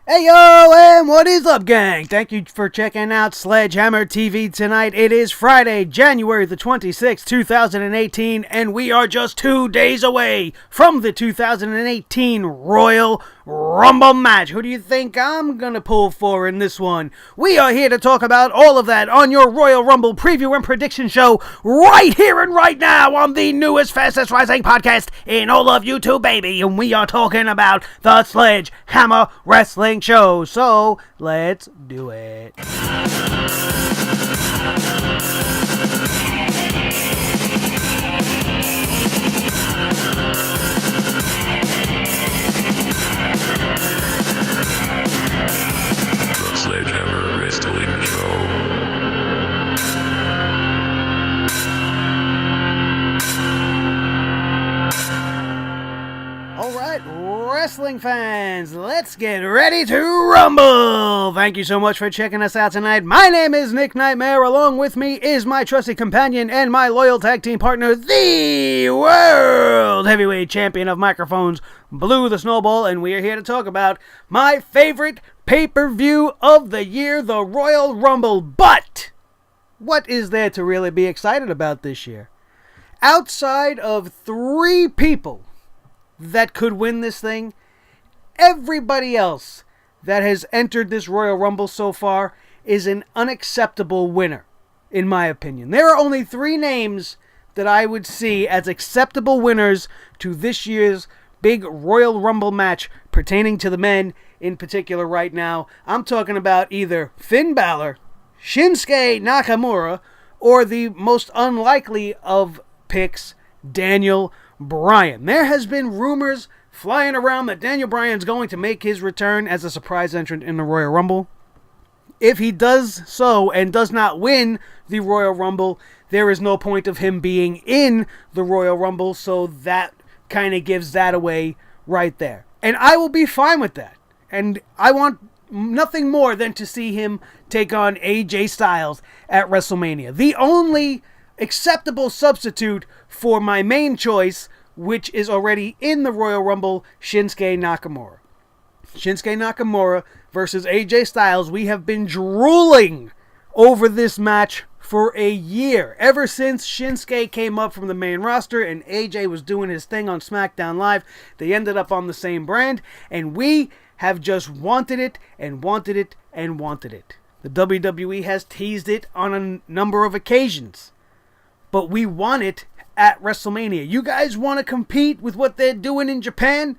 Hey yo, and what is up, gang? Thank you for checking out Sledgehammer TV tonight. It is Friday, January the 26th, 2018, and we are just 2 days away from the 2018 Royal Rumble match. Who do you think I'm gonna pull for in this one? We are here to talk about all of that on your Royal Rumble preview and prediction show right here and right now on the newest, fastest rising podcast in all of YouTube, baby. And we are talking about the Sledgehammer Wrestling Show. So let's do it. The Sledgehammer Wrestling Show. Alright, wrestling fans, let's get ready to rumble! Thank you so much for checking us out tonight. My name is Nick Nightmare. Along with me is my trusty companion and my loyal tag team partner, the World Heavyweight Champion of Microphones, Blue the Snowball, and we are here to talk about my favorite pay-per-view of the year, the Royal Rumble. But what is there to really be excited about this year? Outside of 3 people that could win this thing, everybody else that has entered this Royal Rumble so far is an unacceptable winner, in my opinion. There are only 3 names that I would see as acceptable winners to this year's big Royal Rumble match pertaining to the men in particular right now. I'm talking about either Finn Balor, Shinsuke Nakamura, or the most unlikely of picks, Daniel Bryan. There has been rumors flying around that Daniel Bryan's going to make his return as a surprise entrant in the Royal Rumble. If he does so and does not win the Royal Rumble, there is no point of him being in the Royal Rumble, so that kind of gives that away right there. And I will be fine with that. And I want nothing more than to see him take on AJ Styles at WrestleMania. The only acceptable substitute for my main choice, which is already in the Royal Rumble, Shinsuke Nakamura. Shinsuke Nakamura versus AJ Styles. We have been drooling over this match for a year. Ever since Shinsuke came up from the main roster and AJ was doing his thing on SmackDown Live, they ended up on the same brand, and we have just wanted it and wanted it and wanted it. The WWE has teased it on a number of occasions, but we want it at WrestleMania. You guys want to compete with what they're doing in Japan?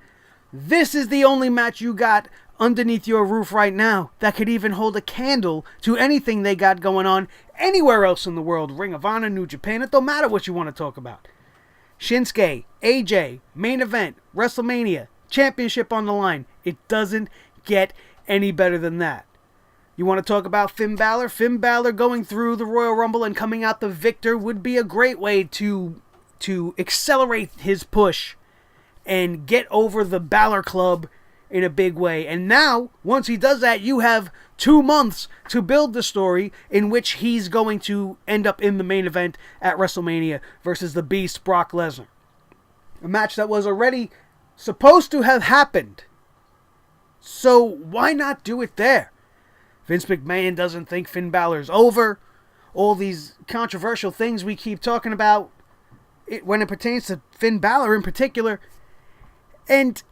This is the only match you got underneath your roof right now that could even hold a candle to anything they got going on anywhere else in the world. Ring of Honor, New Japan, it don't matter what you want to talk about. Shinsuke, AJ, main event, WrestleMania, championship on the line. It doesn't get any better than that. You want to talk about Finn Balor? Finn Balor going through the Royal Rumble and coming out the victor would be a great way to accelerate his push and get over the Balor Club in a big way. And now, once he does that, you have 2 months to build the story in which he's going to end up in the main event at WrestleMania versus the Beast Brock Lesnar. A match that was already supposed to have happened. So why not do it there? Vince McMahon doesn't think Finn Balor's over. All these controversial things we keep talking about when it pertains to Finn Balor in particular. And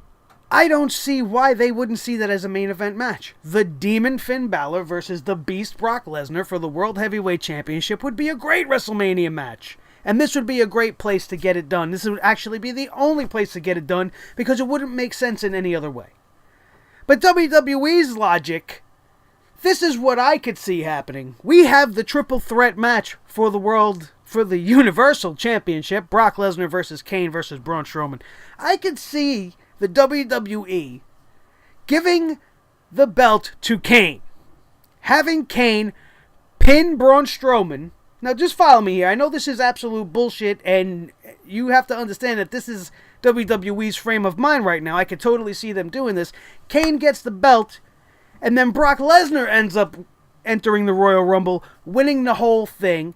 I don't see why they wouldn't see that as a main event match. The Demon Finn Balor versus the Beast Brock Lesnar for the World Heavyweight Championship would be a great WrestleMania match. And this would be a great place to get it done. This would actually be the only place to get it done because it wouldn't make sense in any other way. But WWE's logic, this is what I could see happening. We have the triple threat match for the Universal Championship, Brock Lesnar versus Kane versus Braun Strowman. I could see the WWE giving the belt to Kane, having Kane pin Braun Strowman. Now just follow me here. I know this is absolute bullshit, and you have to understand that this is WWE's frame of mind right now. I could totally see them doing this. Kane gets the belt, and then Brock Lesnar ends up entering the Royal Rumble, winning the whole thing,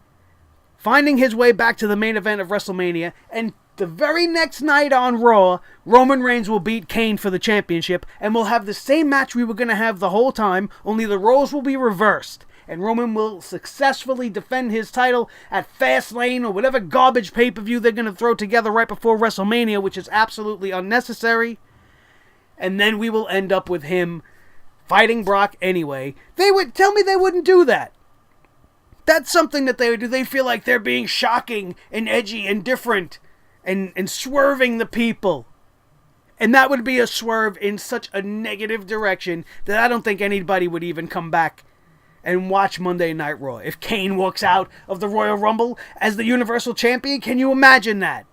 finding his way back to the main event of WrestleMania, and the very next night on Raw, Roman Reigns will beat Kane for the championship, and we'll have the same match we were going to have the whole time, only the roles will be reversed. And Roman will successfully defend his title at Fastlane or whatever garbage pay-per-view they're going to throw together right before WrestleMania, which is absolutely unnecessary. And then we will end up with him fighting Brock anyway. They would tell me they wouldn't do that. That's something that they would do. They feel like they're being shocking and edgy and different and swerving the people. And that would be a swerve in such a negative direction that I don't think anybody would even come back and watch Monday Night Raw. If Kane walks out of the Royal Rumble as the Universal Champion, can you imagine that?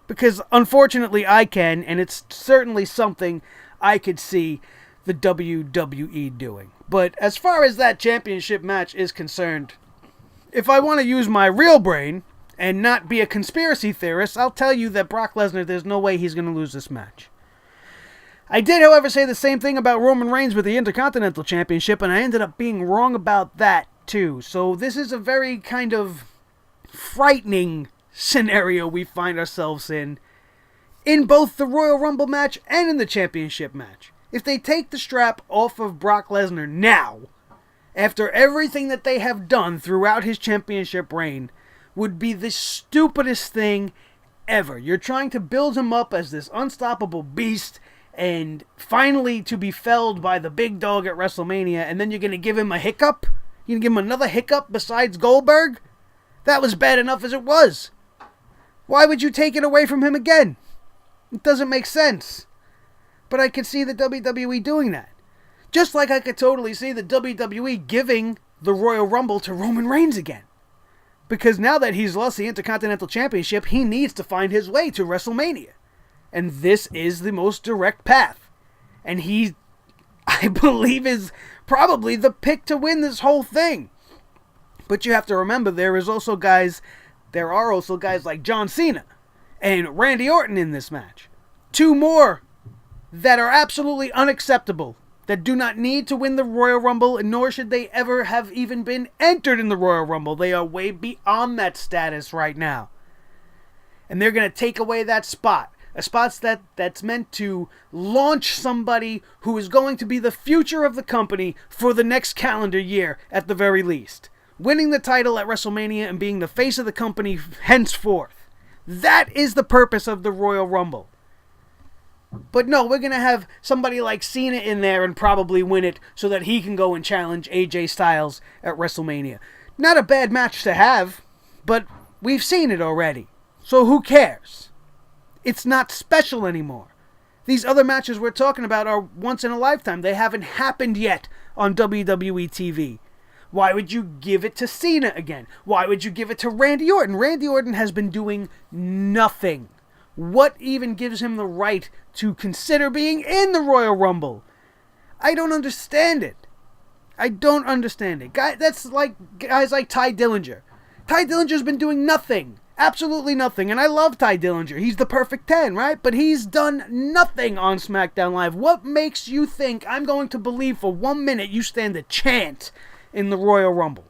Because unfortunately I can, and it's certainly something I could see the WWE doing. But as far as that championship match is concerned, if I want to use my real brain and not be a conspiracy theorist, I'll tell you that Brock Lesnar, there's no way he's going to lose this match. I did, however, say the same thing about Roman Reigns with the Intercontinental Championship, and I ended up being wrong about that, too. So this is a very kind of frightening scenario we find ourselves in both the Royal Rumble match and in the championship match. If they take the strap off of Brock Lesnar now, after everything that they have done throughout his championship reign, would be the stupidest thing ever. You're trying to build him up as this unstoppable beast, and finally to be felled by the big dog at WrestleMania, and then you're going to give him a hiccup? You're going to give him another hiccup besides Goldberg? That was bad enough as it was. Why would you take it away from him again? It doesn't make sense. But I could see the WWE doing that. Just like I could totally see the WWE giving the Royal Rumble to Roman Reigns again. Because now that he's lost the Intercontinental Championship, he needs to find his way to WrestleMania. And this is the most direct path. And he, I believe, is probably the pick to win this whole thing. But you have to remember, there are also guys like John Cena and Randy Orton in this match. Two more that are absolutely unacceptable, that do not need to win the Royal Rumble, and nor should they ever have even been entered in the Royal Rumble. They are way beyond that status right now. And they're going to take away that spot. A spot that's meant to launch somebody who is going to be the future of the company for the next calendar year, at the very least. Winning the title at WrestleMania and being the face of the company henceforth. That is the purpose of the Royal Rumble. But no, we're going to have somebody like Cena in there and probably win it so that he can go and challenge AJ Styles at WrestleMania. Not a bad match to have, but we've seen it already. So who cares? It's not special anymore. These other matches we're talking about are once in a lifetime. They haven't happened yet on WWE TV. Why would you give it to Cena again? Why would you give it to Randy Orton? Randy Orton has been doing nothing. What even gives him the right to consider being in the Royal Rumble? I don't understand it. That's like guys like Ty Dillinger. Ty Dillinger's been doing nothing. Absolutely nothing. And I love Ty Dillinger. He's the perfect 10, right? But he's done nothing on SmackDown Live. What makes you think I'm going to believe for 1 minute you stand a chance in the Royal Rumble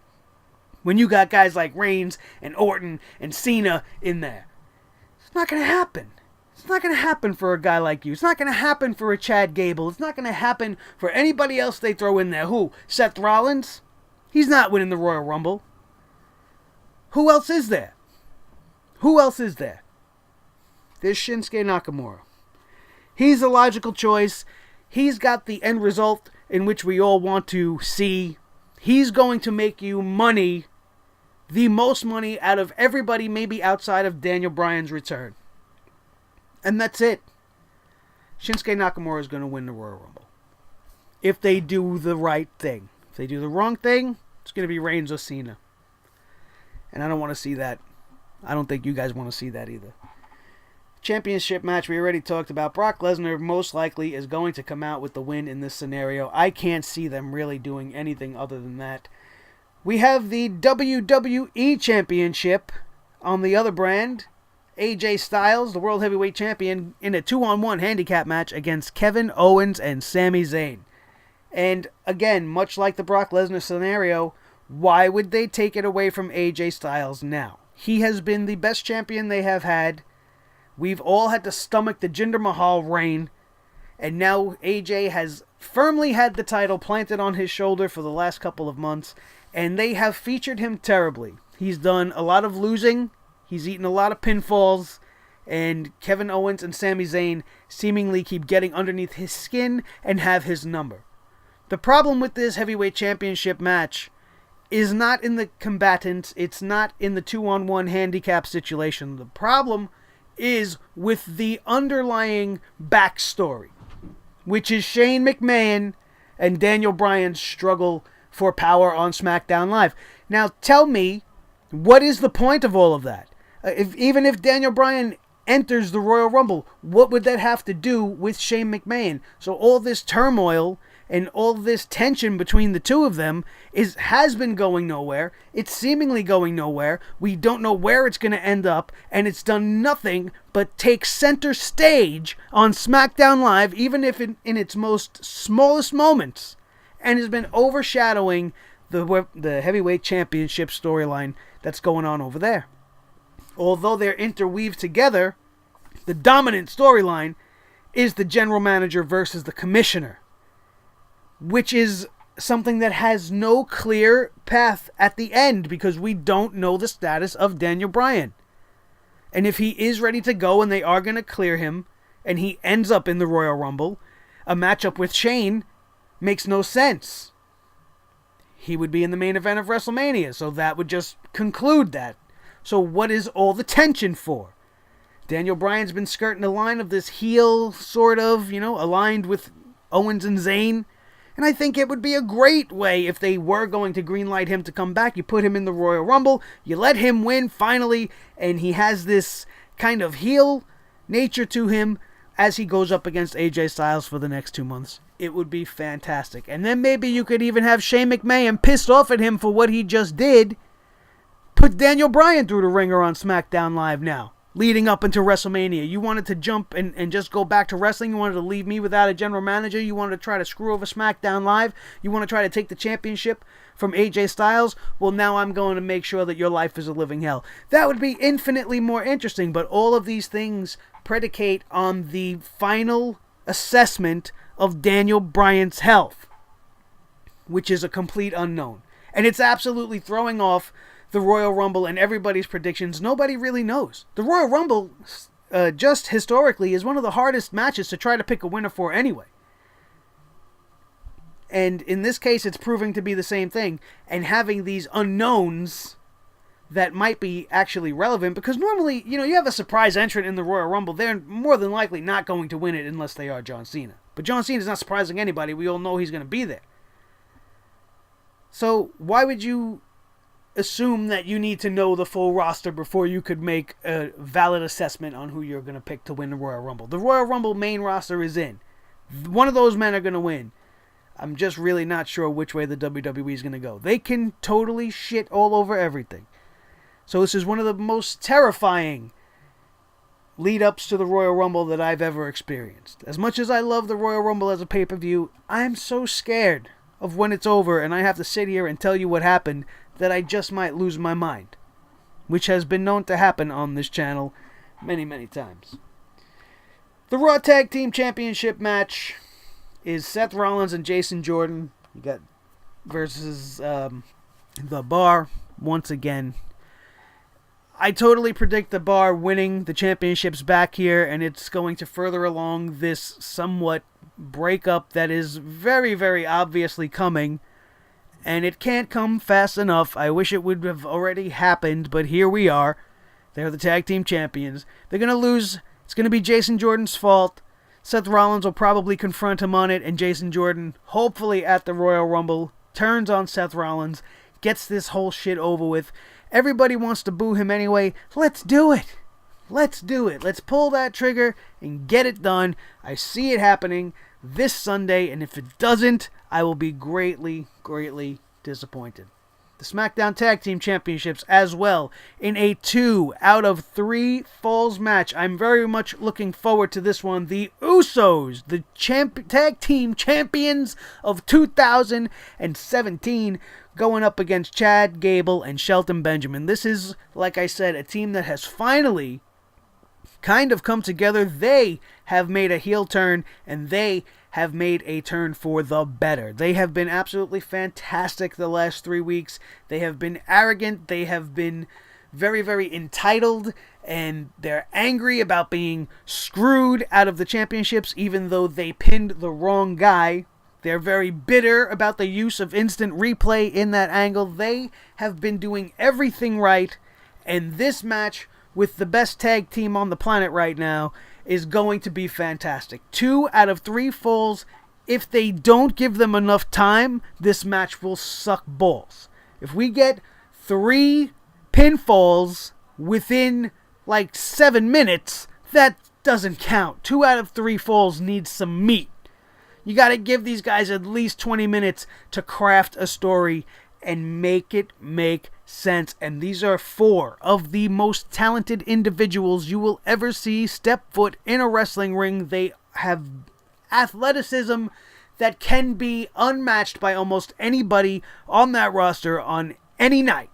when you got guys like Reigns and Orton and Cena in there? It's not going to happen. It's not going to happen for a guy like you. It's not going to happen for a Chad Gable. It's not going to happen for anybody else they throw in there. Who? Seth Rollins? He's not winning the Royal Rumble. Who else is there? There's Shinsuke Nakamura. He's a logical choice. He's got the end result in which we all want to see. He's going to make you money, the most money out of everybody, maybe outside of Daniel Bryan's return. And that's it. Shinsuke Nakamura is going to win the Royal Rumble. If they do the right thing. If they do the wrong thing, it's going to be Reigns or Cena. And I don't want to see that. I don't think you guys want to see that either. Championship match we already talked about. Brock Lesnar most likely is going to come out with the win in this scenario. I can't see them really doing anything other than that. We have the WWE Championship on the other brand. AJ Styles, the World Heavyweight Champion, in a 2-on-1 handicap match against Kevin Owens and Sami Zayn. And again, much like the Brock Lesnar scenario, why would they take it away from AJ Styles now? He has been the best champion they have had. We've all had to stomach the Jinder Mahal reign, and now AJ has firmly had the title planted on his shoulder for the last couple of months, and they have featured him terribly. He's done a lot of losing, he's eaten a lot of pinfalls, and Kevin Owens and Sami Zayn seemingly keep getting underneath his skin and have his number. The problem with this heavyweight championship match is not in the combatants, it's not in the 2-on-1 handicap situation. The problem is with the underlying backstory, which is Shane McMahon and Daniel Bryan's struggle for power on SmackDown Live. Now tell me, what is the point of all of that? Even if Daniel Bryan enters the Royal Rumble, what would that have to do with Shane McMahon? So all this turmoil and all this tension between the two of them has been going nowhere. It's seemingly going nowhere. We don't know where it's going to end up, and it's done nothing but take center stage on SmackDown Live, even if in its most smallest moments, and has been overshadowing the heavyweight championship storyline that's going on over there. Although they're interweaved together, the dominant storyline is the general manager versus the commissioner, which is something that has no clear path at the end because we don't know the status of Daniel Bryan. And if he is ready to go and they are going to clear him and he ends up in the Royal Rumble, a matchup with Shane makes no sense. He would be in the main event of WrestleMania, so that would just conclude that. So what is all the tension for? Daniel Bryan's been skirting the line of this heel, sort of, aligned with Owens and Zayn. And I think it would be a great way if they were going to greenlight him to come back. You put him in the Royal Rumble, you let him win finally, and he has this kind of heel nature to him as he goes up against AJ Styles for the next 2 months. It would be fantastic. And then maybe you could even have Shane McMahon pissed off at him for what he just did. Put Daniel Bryan through the ringer on SmackDown Live now, leading up into WrestleMania. You wanted to jump and just go back to wrestling. You wanted to leave me without a general manager. You wanted to try to screw over SmackDown Live. You want to try to take the championship from AJ Styles. Well, now I'm going to make sure that your life is a living hell. That would be infinitely more interesting, but all of these things predicate on the final assessment of Daniel Bryan's health, which is a complete unknown. And it's absolutely throwing off the Royal Rumble and everybody's predictions. Nobody really knows. The Royal Rumble, just historically, is one of the hardest matches to try to pick a winner for anyway. And in this case, it's proving to be the same thing. And having these unknowns that might be actually relevant, because normally, you have a surprise entrant in the Royal Rumble, they're more than likely not going to win it unless they are John Cena. But John Cena is not surprising anybody. We all know he's going to be there. So why would you assume that you need to know the full roster before you could make a valid assessment on who you're going to pick to win the Royal Rumble? The Royal Rumble main roster is in. One of those men are going to win. I'm just really not sure which way the WWE is going to go. They can totally shit all over everything. So this is one of the most terrifying lead-ups to the Royal Rumble that I've ever experienced. As much as I love the Royal Rumble as a pay-per-view, I'm so scared of when it's over and I have to sit here and tell you what happened that I just might lose my mind, which has been known to happen on this channel many, many times. The Raw Tag Team Championship match is Seth Rollins and Jason Jordan. You got versus The Bar once again. I totally predict The Bar winning the championships back here, and it's going to further along this somewhat breakup that is very, very obviously coming. And it can't come fast enough. I wish it would have already happened, but here we are. They're the tag team champions. They're going to lose. It's going to be Jason Jordan's fault. Seth Rollins will probably confront him on it, and Jason Jordan, hopefully at the Royal Rumble, turns on Seth Rollins, gets this whole shit over with. Everybody wants to boo him anyway. Let's do it. Let's do it. Let's pull that trigger and get it done. I see it happening this Sunday, and if it doesn't, I will be greatly, greatly disappointed. The SmackDown Tag Team Championships as well in a 2 out of 3 falls match. I'm very much looking forward to this one. The Usos, the Tag Team Champions of 2017, going up against Chad Gable and Shelton Benjamin. This is, like I said, a team that has finally kind of come together. They have made a heel turn, and they have made a turn for the better. They have been absolutely fantastic the last 3 weeks. They have been arrogant. They have been very, very entitled, and they're angry about being screwed out of the championships even though they pinned the wrong guy. They're very bitter about the use of instant replay in that angle. They have been doing everything right, and this match with the best tag team on the planet right now is going to be fantastic. 2 out of 3 falls. If they don't give them enough time, this match will suck balls. If we get 3 pinfalls within like 7 minutes, that doesn't count. 2 out of 3 falls needs some meat. You got to give these guys at least 20 minutes to craft a story and make it make sense. And these are 4 of the most talented individuals you will ever see step foot in a wrestling ring. They have athleticism that can be unmatched by almost anybody on that roster on any night.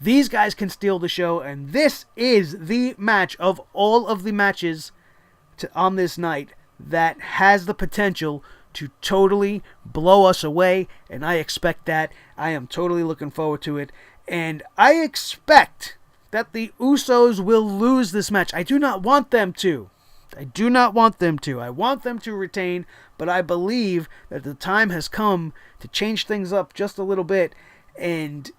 These guys can steal the show, and this is the match of all of the matches on this night that has the potential to totally blow us away, and I expect that. I am totally looking forward to it, and I expect that the Usos will lose this match. I do not want them to. I want them to retain, but I believe that the time has come to change things up just a little bit, and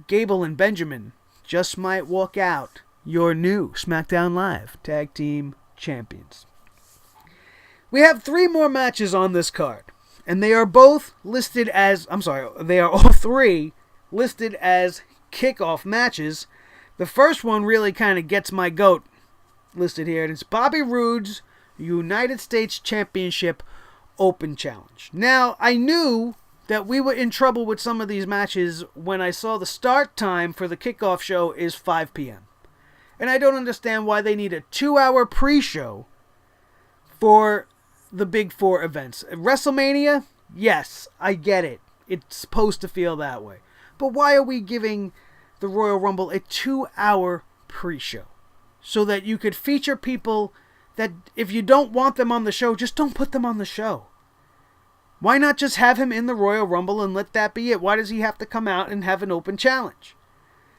Gable and Benjamin just might walk out your new SmackDown Live Tag Team Champions. We have 3 more matches on this card, and they are both listed as, they are all 3 listed as kickoff matches. The first one really kind of gets my goat listed here, and it's Bobby Roode's United States Championship Open Challenge. Now, I knew that we were in trouble with some of these matches when I saw the start time for the kickoff show is 5 p.m. And I don't understand why they need a 2-hour pre-show for the big 4 events. WrestleMania, yes, I get it. It's supposed to feel that way. But why are we giving the Royal Rumble a 2-hour pre-show? So that you could feature people that if you don't want them on the show, just don't put them on the show. Why not just have him in the Royal Rumble and let that be it? Why does he have to come out and have an open challenge?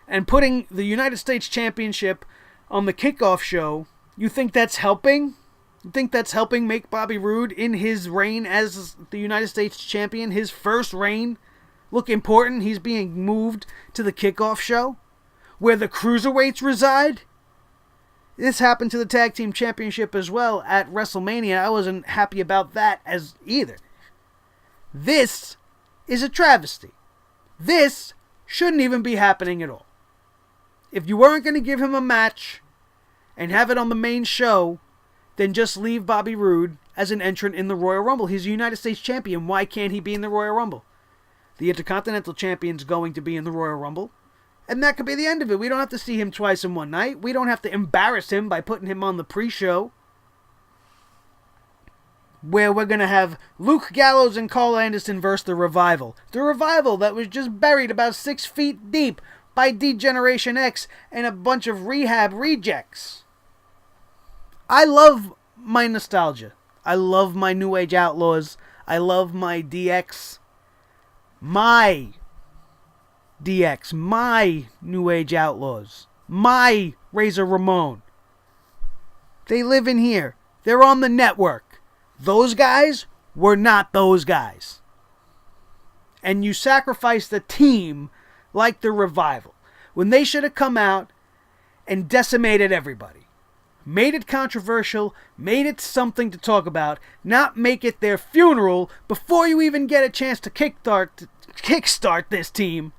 And putting the United States Championship on the kickoff show, you think that's helping? You think that's helping make Bobby Roode in his reign as the United States Champion, his first reign, look important? He's being moved to the kickoff show where the cruiserweights reside? This happened to the Tag Team Championship as well at WrestleMania. I wasn't happy about that as either. This is a travesty. This shouldn't even be happening at all. If you weren't going to give him a match and have it on the main show, then just leave Bobby Roode as an entrant in the Royal Rumble. He's a United States Champion. Why can't he be in the Royal Rumble? The Intercontinental Champion's going to be in the Royal Rumble. And that could be the end of it. We don't have to see him twice in one night. We don't have to embarrass him by putting him on the pre-show, where we're going to have Luke Gallows and Carl Anderson versus The Revival. The Revival that was just buried about 6 feet deep by D-Generation X and a bunch of rehab rejects. I love my nostalgia. I love my New Age Outlaws. I love my DX. My DX. My New Age Outlaws. My Razor Ramon. They live in here. They're on the network. Those guys were not those guys. And you sacrifice the team like the Revival, when they should have come out and decimated everybody. Made it controversial, made it something to talk about, not make it their funeral before you even get a chance to kickstart this team.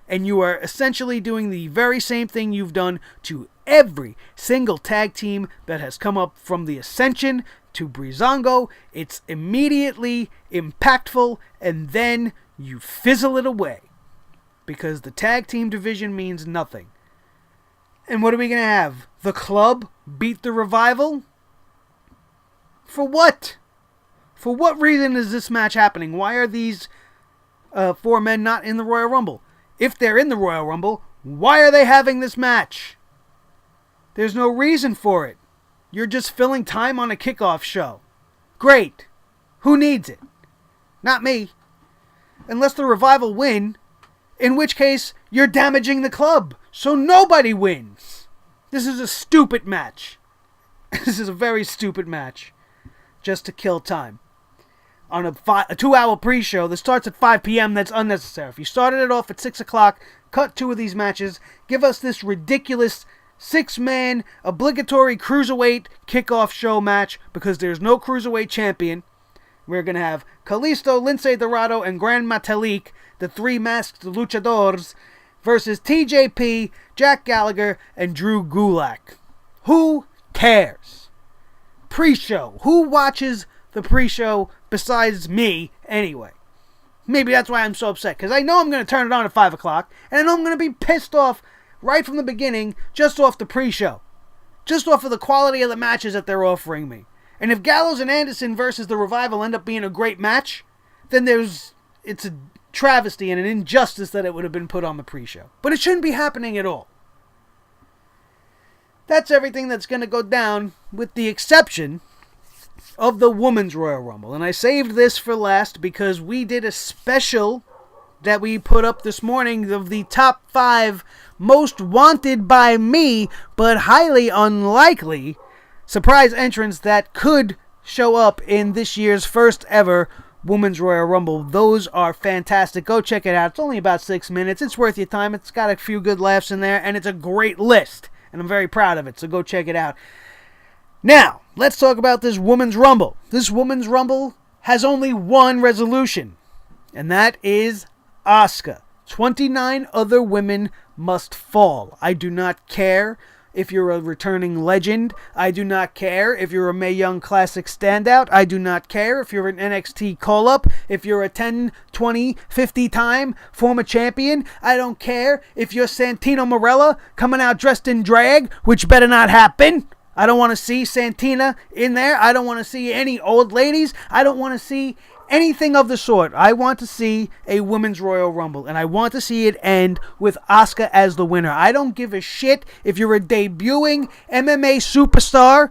And you are essentially doing the very same thing you've done to every single tag team that has come up from the Ascension to Breezango. It's immediately impactful, and then you fizzle it away because the tag team division means nothing. And what are we going to have? The Club beat the Revival? For what? For what reason is this match happening? Why are these 4 men not in the Royal Rumble? If they're in the Royal Rumble, why are they having this match? There's no reason for it. You're just filling time on a kickoff show. Great. Who needs it? Not me. Unless the Revival win, in which case you're damaging the club, so nobody wins. This is a stupid match. This is a very stupid match. Just to kill time. On a 2-hour pre-show that starts at 5 p.m. that's unnecessary. If you started it off at 6 o'clock, cut 2 of these matches, give us this ridiculous 6-man obligatory cruiserweight kickoff show match because there's no cruiserweight champion. We're going to have Kalisto, Lince Dorado, and Gran Metalik, the 3 masked luchadors, versus TJP, Jack Gallagher, and Drew Gulak. Who cares? Pre-show. Who watches the pre-show besides me anyway? Maybe that's why I'm so upset, because I know I'm going to turn it on at 5 o'clock, and I know I'm going to be pissed off right from the beginning, just off the pre-show. Just off of the quality of the matches that they're offering me. And if Gallows and Anderson versus the Revival end up being a great match, then it's a travesty and an injustice that it would have been put on the pre-show. But it shouldn't be happening at all. That's everything that's going to go down, with the exception of the Women's Royal Rumble. And I saved this for last because we did a special that we put up this morning of the top 5 most wanted by me, but highly unlikely surprise entrants that could show up in this year's first ever Women's Royal Rumble. Those are fantastic. Go check it out. It's only about 6 minutes. It's worth your time. It's got a few good laughs in there, and it's a great list. And I'm very proud of it, so go check it out. Now, let's talk about this Women's Rumble. This Women's Rumble has only one resolution, and that is Asuka. 29 other women must fall. I do not care if you're a returning legend. I do not care if you're a Mae Young Classic standout. I do not care if you're an NXT call-up. If you're a 10, 20, 50 time former champion. I don't care if you're Santino Marella coming out dressed in drag, which better not happen. I don't want to see Santina in there. I don't want to see any old ladies. I don't want to see anything of the sort. I want to see a Women's Royal Rumble, and I want to see it end with Asuka as the winner. I don't give a shit if you're a debuting MMA superstar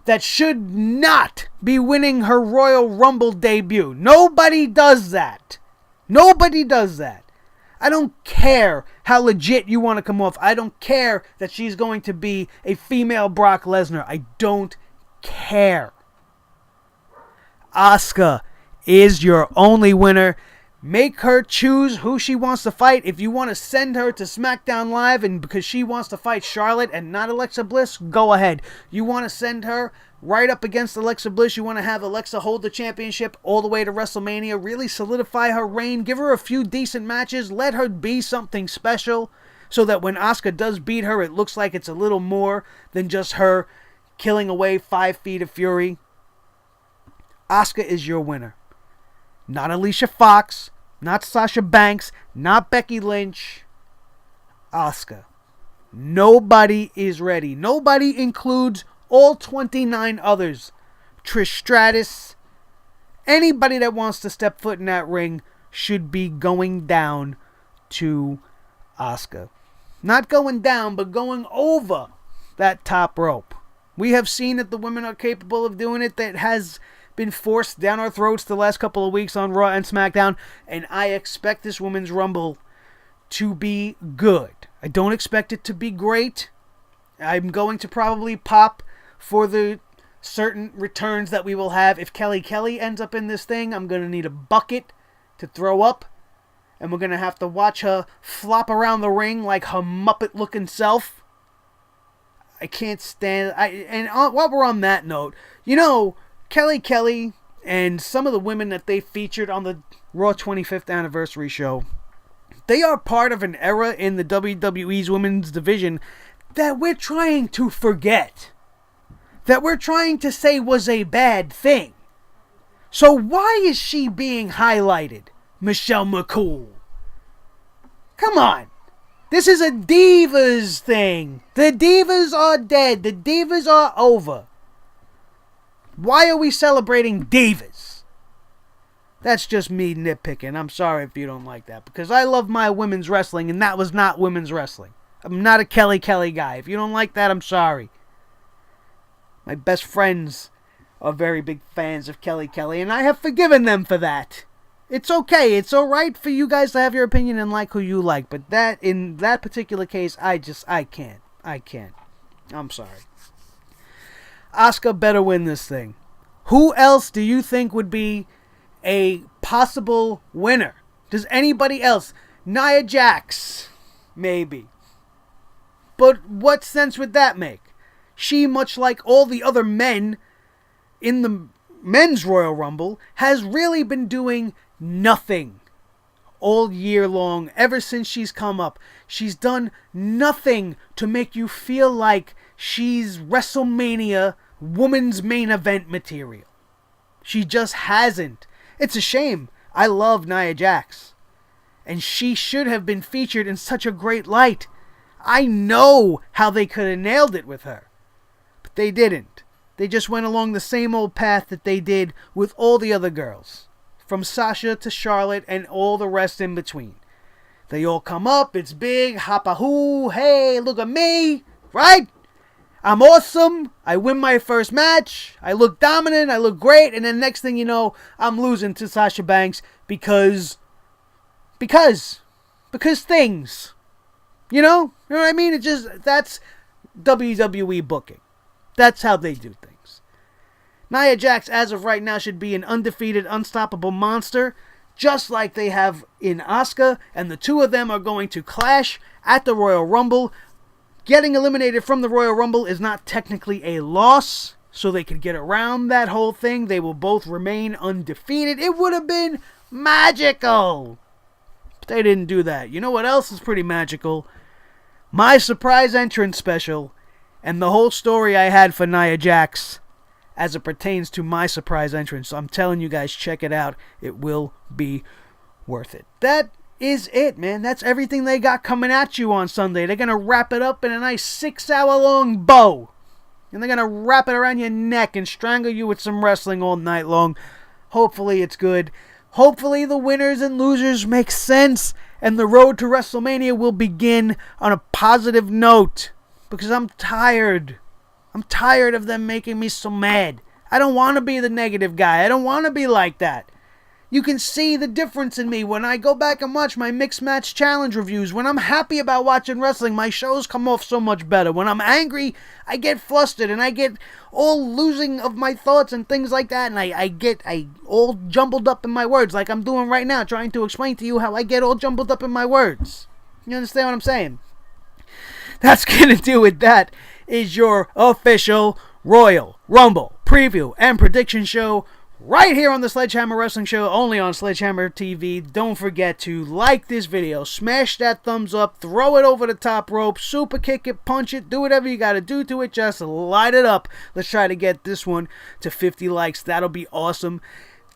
that should not be winning her Royal Rumble debut. Nobody does that. Nobody does that. I don't care how legit you want to come off. I don't care that she's going to be a female Brock Lesnar. I don't care. Asuka is your only winner. Make her choose who she wants to fight. If you want to send her to SmackDown Live and because she wants to fight Charlotte and not Alexa Bliss, go ahead. You want to send her right up against Alexa Bliss. You want to have Alexa hold the championship all the way to WrestleMania. Really solidify her reign. Give her a few decent matches. Let her be something special so that when Asuka does beat her, it looks like it's a little more than just her killing away 5 feet of fury. Asuka is your winner. Not Alicia Fox, not Sasha Banks, not Becky Lynch. Asuka. Nobody is ready. Nobody includes all 29 others. Trish Stratus. Anybody that wants to step foot in that ring should be going down to Asuka. Not going down, but going over that top rope. We have seen that the women are capable of doing it. That has been forced down our throats the last couple of weeks on Raw and SmackDown, and I expect this Women's Rumble to be good. I don't expect it to be great. I'm going to probably pop for the certain returns that we will have. If Kelly ends up in this thing, I'm going to need a bucket to throw up, and we're going to have to watch her flop around the ring like her Muppet-looking self. I can't stand... while we're on that note, you know, Kelly and some of the women that they featured on the Raw 25th anniversary show, they are part of an era in the WWE's women's division that we're trying to forget. That we're trying to say was a bad thing. So why is she being highlighted, Michelle McCool? Come on. This is a Divas thing. The Divas are dead. The Divas are over. Why are we celebrating Divas? That's just me nitpicking. I'm sorry if you don't like that. Because I love my women's wrestling, and that was not women's wrestling. I'm not a Kelly guy. If you don't like that, I'm sorry. My best friends are very big fans of Kelly Kelly, and I have forgiven them for that. It's okay. It's alright for you guys to have your opinion and like who you like, but that, in that particular case, I can't. I can't. I'm sorry. Asuka better win this thing. Who else do you think would be a possible winner? Does anybody else? Nia Jax, maybe. But what sense would that make? She, much like all the other men in the men's Royal Rumble, has really been doing nothing all year long. Ever since she's come up, she's done nothing to make you feel like she's WrestleMania women's main event material. She just hasn't. It's a shame. I love Nia Jax, and she should have been featured in such a great light. I know how they could have nailed it with her, but they didn't. They just went along the same old path that they did with all the other girls, from Sasha to Charlotte and all the rest in between. They all come up, it's big, hop-a-hoo, hey, look at me, right? I'm awesome, I win my first match, I look dominant, I look great, and then next thing you know, I'm losing to Sasha Banks because things. You know what I mean? It's just, that's WWE booking. That's how they do things. Nia Jax, as of right now, should be an undefeated, unstoppable monster, just like they have in Asuka, and the two of them are going to clash at the Royal Rumble. Getting eliminated from the Royal Rumble is not technically a loss, so they can get around that whole thing. They will both remain undefeated. It would have been magical. But they didn't do that. You know what else is pretty magical? My surprise entrance special, and the whole story I had for Nia Jax as it pertains to my surprise entrance. So I'm telling you guys, check it out. It will be worth it. That is it, man. That's everything they got coming at you on Sunday. They're going to wrap it up in a nice 6-hour-long bow. And they're going to wrap it around your neck and strangle you with some wrestling all night long. Hopefully it's good. Hopefully the winners and losers make sense. And the road to WrestleMania will begin on a positive note. Because I'm tired. I'm tired of them making me so mad. I don't want to be the negative guy. I don't want to be like that. You can see the difference in me when I go back and watch my Mixed Match Challenge reviews. When I'm happy about watching wrestling, my shows come off so much better. When I'm angry, I get flustered and I get all losing of my thoughts and things like that. And I get all jumbled up in my words like I'm doing right now, trying to explain to you how I get all jumbled up in my words. You understand what I'm saying? That's going to do it. That is your official Royal Rumble preview and prediction show right here on the Sledgehammer Wrestling Show, only on Sledgehammer TV. Don't forget to like this video, smash that thumbs up, throw it over the top rope, super kick it, punch it, do whatever you got to do to it, just light it up. Let's try to get this one to 50 likes. That'll be awesome.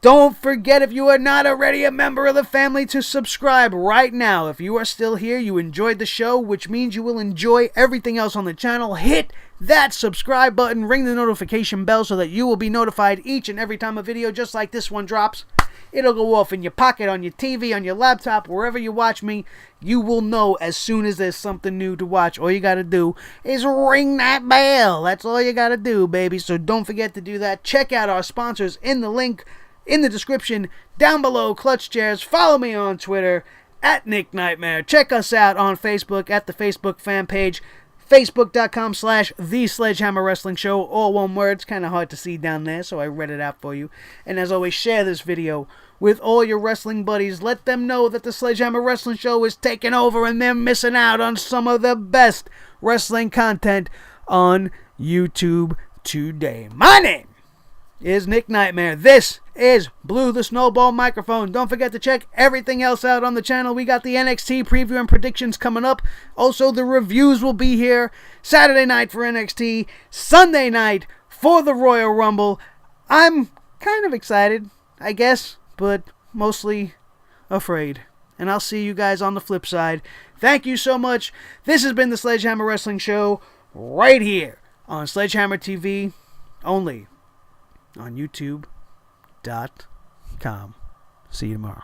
Don't forget, if you are not already a member of the family, to subscribe right now. If you are still here, you enjoyed the show, which means you will enjoy everything else on the channel. Hit that subscribe button, ring the notification bell so that you will be notified each and every time a video just like this one drops. It'll go off in your pocket, on your TV, on your laptop, wherever you watch me. You will know as soon as there's something new to watch. All you got to do is ring that bell. That's all you got to do, baby. So don't forget to do that. Check out our sponsors in the link in the description down below. Clutch Chairs. Follow me on Twitter at Nick Nightmare. Check us out on Facebook at the Facebook fan page, facebook.com/The Sledgehammer Wrestling Show, all one word. It's kind of hard to see down there, so I read it out for you. And as always, share this video with all your wrestling buddies. Let them know that the Sledgehammer Wrestling Show is taking over and they're missing out on some of the best wrestling content on YouTube today. My name is Nick Nightmare. This is Blue the Snowball Microphone. Don't forget to check everything else out on the channel. We got the NXT preview and predictions coming up. Also, the reviews will be here Saturday night for NXT, Sunday night for the Royal Rumble. I'm kind of excited, I guess, but mostly afraid. And I'll see you guys on the flip side. Thank you so much. This has been the Sledgehammer Wrestling Show right here on Sledgehammer TV, only on YouTube.com. See you tomorrow.